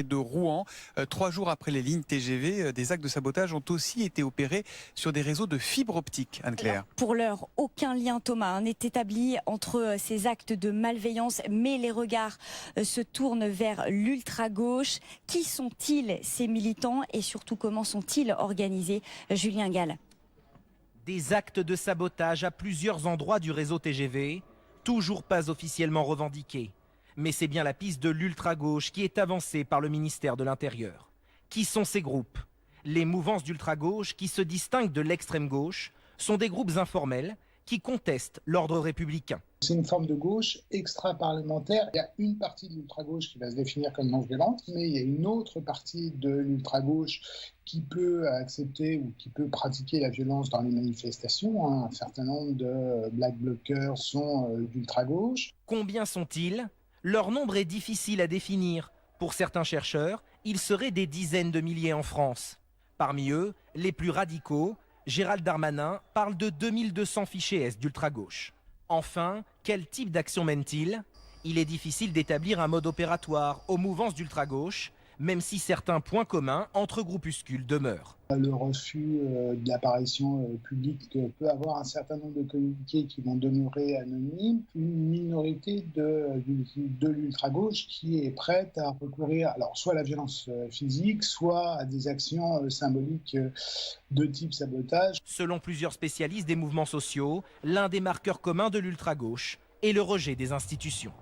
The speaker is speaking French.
de Rouen. 3 jours après les lignes TGV, des actes de sabotage ont aussi été opérés sur des réseaux de fibre optique. Anne-Claire. Pour l'heure, aucun lien, Thomas, n'est établi entre ces actes de malveillance, mais les regards se tournent vers l'ultra-gauche. Qui sont-ils, ces militants, et surtout comment sont-ils organisés? Julien Gall. Des actes de sabotage à plusieurs endroits du réseau TGV, toujours pas officiellement revendiqués. Mais c'est bien la piste de l'ultra-gauche qui est avancée par le ministère de l'Intérieur. Qui sont ces groupes? Les mouvances d'ultra-gauche, qui se distinguent de l'extrême-gauche, sont des groupes informels qui contestent l'ordre républicain. C'est une forme de gauche extra-parlementaire. Il y a une partie de l'ultra-gauche qui va se définir comme non-violente, mais il y a une autre partie de l'ultra-gauche qui peut accepter ou qui peut pratiquer la violence dans les manifestations. Un certain nombre de black blockers sont d'ultra-gauche. Combien sont-ils? Leur nombre est difficile à définir. Pour certains chercheurs, il serait des dizaines de milliers en France. Parmi eux, les plus radicaux, Gérald Darmanin parle de 2200 fichés S d'ultra-gauche. Enfin, quel type d'action mènent-ils? Il est difficile d'établir un mode opératoire aux mouvances d'ultra-gauche, même si certains points communs entre groupuscules demeurent. Le refus de l'apparition publique peut avoir un certain nombre de communiqués qui vont demeurer anonymes. Une minorité de l'ultra-gauche qui est prête à recourir alors soit à la violence physique, soit à des actions symboliques de type sabotage. Selon plusieurs spécialistes des mouvements sociaux, l'un des marqueurs communs de l'ultra-gauche est le rejet des institutions.